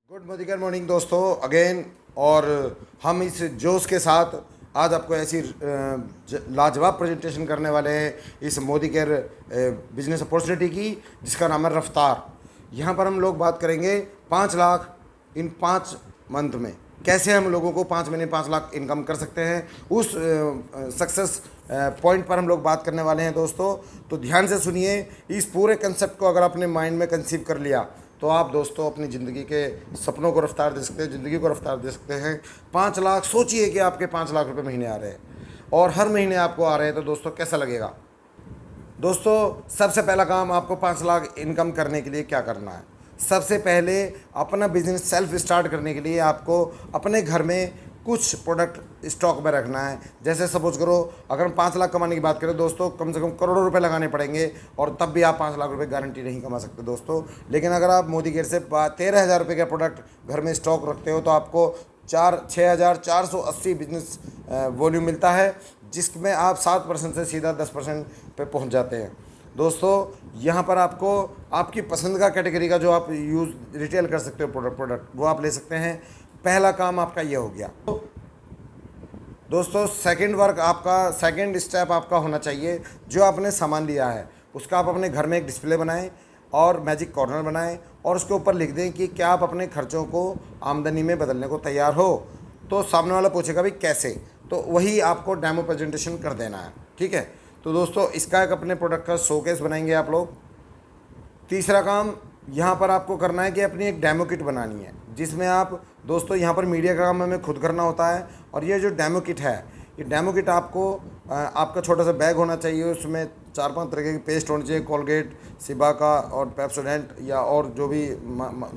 Good मोदिकर morning दोस्तों again. और हम इस जोश के साथ आज आपको ऐसी लाजवाब प्रेजेंटेशन करने वाले हैं इस मोदी केयर बिजनेस अपॉर्चुनिटी की, जिसका नाम है रफ्तार। यहाँ पर हम लोग बात करेंगे 5 लाख इन 5 मंथ में कैसे हम लोगों को 5 महीने 5 लाख इनकम कर सकते हैं, उस सक्सेस पॉइंट पर हम लोग बात करने वाले हैं दोस्तों। तो ध्यान से सुनिए, इस पूरे कंसेप्ट को अगर अपने माइंड में कंसीव कर लिया तो आप दोस्तों अपनी ज़िंदगी के सपनों को रफ्तार दे सकते हैं, ज़िंदगी को रफ्तार दे सकते हैं। 5 लाख, सोचिए कि आपके 5 लाख रुपए महीने आ रहे हैं और हर महीने आपको आ रहे हैं, तो दोस्तों कैसा लगेगा। दोस्तों सबसे पहला काम, आपको 5 लाख इनकम करने के लिए क्या करना है। सबसे पहले अपना बिजनेस सेल्फ स्टार्ट करने के लिए आपको अपने घर में कुछ प्रोडक्ट स्टॉक में रखना है। जैसे सपोज करो, अगर हम 5 लाख कमाने की बात करें दोस्तों, कम से कम करोड़ों रुपए लगाने पड़ेंगे और तब भी आप 5 लाख रुपए गारंटी नहीं कमा सकते दोस्तों। लेकिन अगर आप मोदी केयर से 13,000 रुपये का प्रोडक्ट घर में स्टॉक रखते हो तो आपको 6,480 बिजनेस वॉल्यूम मिलता है, जिसमें आप 7% से सीधा 10% पे पहुंच जाते हैं दोस्तों। यहाँ पर आपको आपकी पसंद का कैटेगरी का जो आप यूज़ रिटेल कर सकते हो प्रोडक्ट वो आप ले सकते हैं। पहला काम आपका ये हो गया दोस्तों। सेकंड स्टेप आपका होना चाहिए, जो आपने सामान लिया है उसका आप अपने घर में एक डिस्प्ले बनाएं और मैजिक कॉर्नर बनाएं और उसके ऊपर लिख दें कि क्या आप अपने खर्चों को आमदनी में बदलने को तैयार हो। तो सामने वाला पूछेगा भाई कैसे, तो वही आपको डेमो प्रेजेंटेशन कर देना है, ठीक है। तो दोस्तों इसका एक अपने प्रोडक्ट का शोकेस बनाएंगे आप लोग। तीसरा काम यहाँ पर आपको करना है कि अपनी एक डेमो किट बनानी है, जिसमें आप दोस्तों यहाँ पर मीडिया का काम हमें खुद करना होता है। और ये जो डेमो किट है, ये डेमो किट आपको आपका छोटा सा बैग होना चाहिए, उसमें 4-5 तरह के पेस्ट होने चाहिए, कोलगेट, सिबा का और पेप्सोडेंट या और जो भी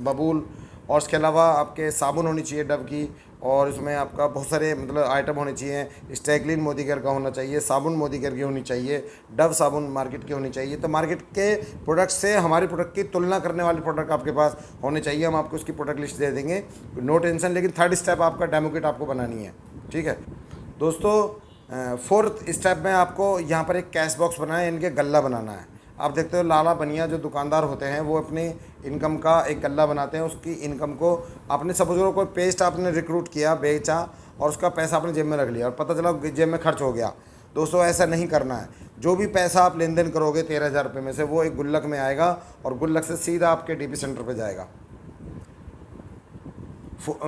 बबूल, और इसके अलावा आपके साबुन होनी चाहिए डव की, और इसमें आपका बहुत सारे मतलब आइटम होने चाहिए। स्टैगलिन मोदी केयर का होना चाहिए, साबुन मोदी केयर की होनी चाहिए, डव साबुन मार्केट की होनी चाहिए। तो मार्केट के प्रोडक्ट से हमारे प्रोडक्ट की तुलना करने वाले प्रोडक्ट आपके पास होने चाहिए। हम आपको उसकी प्रोडक्ट लिस्ट दे देंगे, नो टेंशन। लेकिन थर्ड स्टेप आपका डेमो किट आपको बनानी है, ठीक है दोस्तों। फोर्थ स्टेप में आपको यहाँ पर एक कैश बॉक्स बनाना है, इनके गल्ला बनाना है। आप देखते हो लाला बनिया जो दुकानदार होते हैं वो अपनी इनकम का एक गल्ला बनाते हैं। उसकी इनकम को आपने सपोज करो कोई पेस्ट आपने रिक्रूट किया, बेचा और उसका पैसा आपने जेब में रख लिया और पता चला जेब में खर्च हो गया। दोस्तों ऐसा नहीं करना है। जो भी पैसा आप लेन देन करोगे 13,000 रुपये में से, वो एक गुल्लक में आएगा और गुल्लक से सीधा आपके डीपी सेंटर पर जाएगा।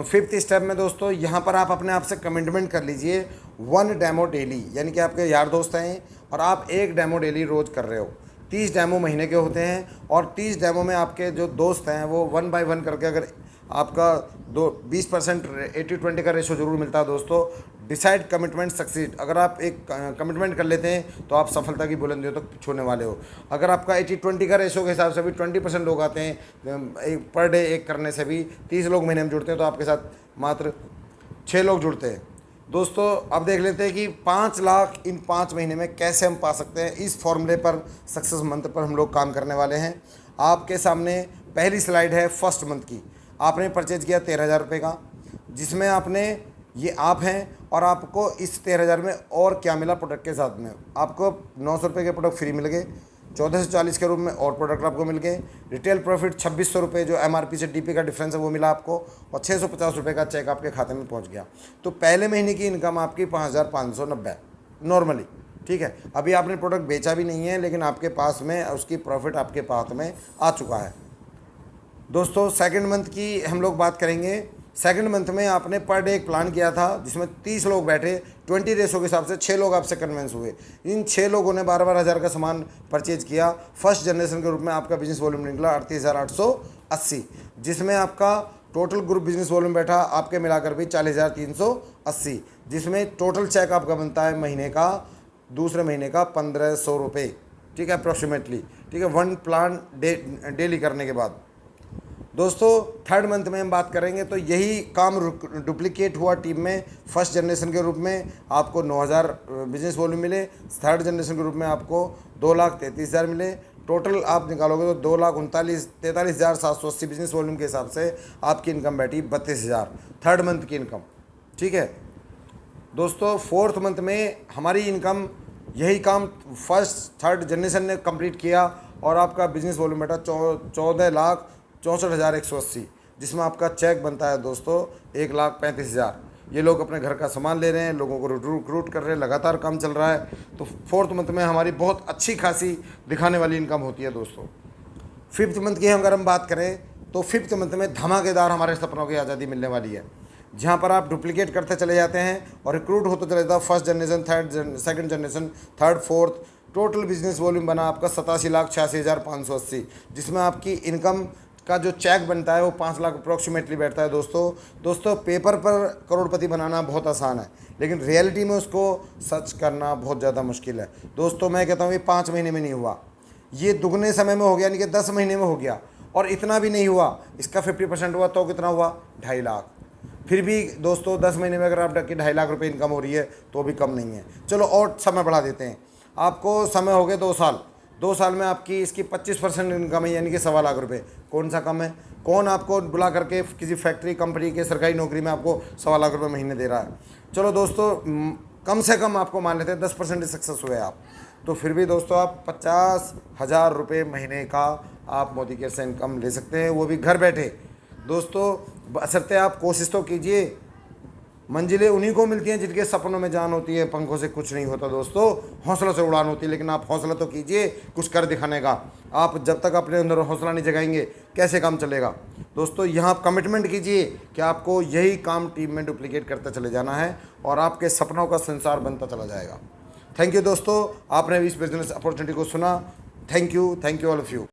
फिफ्थ स्टेप में दोस्तों यहाँ पर आप अपने आप से कमिटमेंट कर लीजिए 1 डेमो डेली, यानी कि आपके यार दोस्त हैं और आप 1 डेमो डेली रोज़ कर रहे हो। 30 डेमो महीने के होते हैं और 30 डेमो में आपके जो दोस्त हैं वो 1 बाय 1 करके, अगर आपका 20% 80-20 का रेशो जरूर मिलता है दोस्तों। डिसाइड कमिटमेंट सक्सीड, अगर आप एक कमिटमेंट कर लेते हैं तो आप सफलता की बुलंदियों तक छूने वाले हो। अगर आपका 80-20 का रेशो के हिसाब से भी 20% लोग आते हैं पर डे एक करने से भी, 30 लोग महीने में जुड़ते हैं, तो आपके साथ मात्र 6 लोग जुड़ते हैं दोस्तों। अब देख लेते हैं कि 5 लाख इन 5 महीने में कैसे हम पा सकते हैं। इस फॉर्मूले पर, सक्सेस मंत्र पर हम लोग काम करने वाले हैं। आपके सामने पहली स्लाइड है फर्स्ट मंथ की। आपने परचेज किया 13,000 रुपये का, जिसमें आपने, ये आप हैं और आपको इस 13,000 में और क्या मिला प्रोडक्ट के साथ में, आपको 900 रुपये के प्रोडक्ट फ्री मिल गए, 1440 के रूप में और प्रोडक्ट आपको मिल गए। रिटेल प्रॉफिट 2600 रुपये जो MRP से DP का डिफरेंस है वो मिला आपको, और 650 रुपये का चेक आपके खाते में पहुंच गया। तो पहले महीने की इनकम आपकी 5,590 नॉर्मली, ठीक है। अभी आपने प्रोडक्ट बेचा भी नहीं है, लेकिन आपके पास में उसकी प्रॉफिट आपके पास में आ चुका है दोस्तों। सेकंड मंथ की हम लोग बात करेंगे। सेकंड मंथ में आपने पर डे एक प्लान किया था, जिसमें 30 लोग बैठे, 20 रेशो के हिसाब से 6 लोग आपसे कन्विंस हुए। इन 6 लोगों ने 12-12 हज़ार का सामान परचेज किया। फर्स्ट जनरेशन के रूप में आपका बिजनेस वॉल्यूम निकला 38,880, जिसमें आपका टोटल ग्रुप बिजनेस वॉल्यूम बैठा आपके मिलाकर भी 40,380, जिसमें टोटल चेक आपका बनता है महीने का, दूसरे महीने का 1,500 रुपये, ठीक है, अप्रॉक्सीमेटली, ठीक है, 1 प्लान डेली करने के बाद। दोस्तों थर्ड मंथ में हम बात करेंगे तो यही काम डुप्लीकेट हुआ टीम में। फर्स्ट जनरेशन के रूप में आपको 9,000 बिजनेस वॉल्यूम मिले, थर्ड जनरेशन के रूप में आपको 2,33,000 मिले। टोटल आप निकालोगे तो 2,43,780 बिजनेस वॉल्यूम के हिसाब से आपकी इनकम बैठी 32,000 थर्ड मंथ की इनकम, ठीक है दोस्तों। फोर्थ मंथ में हमारी इनकम, यही काम फर्स्ट थर्ड जनरेशन ने कंप्लीट किया और आपका बिजनेस वॉल्यूम बैठा 14,64,180। जिसमें आपका चेक बनता है दोस्तों 1,35,000। ये लोग अपने घर का सामान ले रहे हैं, लोगों को रिक्रूट कर रहे हैं, लगातार काम चल रहा है। तो 4th मंथ में हमारी बहुत अच्छी खासी दिखाने वाली इनकम होती है दोस्तों। 5th मंथ की अगर हम बात करें तो 5th मंथ में धमाकेदार हमारे सपनों की आज़ादी मिलने वाली है, जहाँ पर आप डुप्लीकेट करते चले जाते हैं और रिक्रूट होते चले जाता है। 1st generation, second generation, 3rd, 4th। Total business volume बना आपका 87,86,580, जिसमें आपकी इनकम का जो चेक बनता है वो 5 लाख अप्रोक्सीमेटली बैठता है दोस्तों पेपर पर करोड़पति बनाना बहुत आसान है, लेकिन रियलिटी में उसको सच करना बहुत ज़्यादा मुश्किल है दोस्तों। मैं कहता हूँ ये 5 महीने में नहीं हुआ, ये दुगने समय में हो गया, यानी कि 10 महीने में हो गया। और इतना भी नहीं हुआ, इसका 50% हुआ तो कितना हुआ, 2.5 लाख। फिर भी दोस्तों 10 महीने में अगर आप 2.5 लाख रुपए इनकम हो रही है तो भी कम नहीं है। चलो और समय बढ़ा देते हैं, आपको समय हो गए 2 साल। 2 साल में आपकी इसकी 25% इनकम है, यानी कि 1.25 लाख रुपए। कौन सा कम है? कौन आपको बुला करके किसी फैक्ट्री, कंपनी के सरकारी नौकरी में आपको 1.25 लाख रुपये महीने दे रहा है? चलो दोस्तों कम से कम आपको मान लेते हैं 10% सक्सेस हुए आप, तो फिर भी दोस्तों आप 50,000 रुपये महीने का आप मोदी केयर से इनकम ले सकते हैं, वो भी घर बैठे दोस्तों। बशर्ते आप कोशिश तो कीजिए। मंजिलें उन्हीं को मिलती हैं जिनके सपनों में जान होती है, पंखों से कुछ नहीं होता दोस्तों, हौसलों से उड़ान होती है। लेकिन आप हौसला तो कीजिए कुछ कर दिखाने का। आप जब तक अपने अंदर हौसला नहीं जगाएंगे कैसे काम चलेगा दोस्तों। यहाँ आप कमिटमेंट कीजिए कि आपको यही काम टीम में डुप्लीकेट करते चले जाना है और आपके सपनों का संसार बनता चला जाएगा। थैंक यू दोस्तों, आपने इस बिजनेस अपॉर्चुनिटी को सुना। Thank you all of you.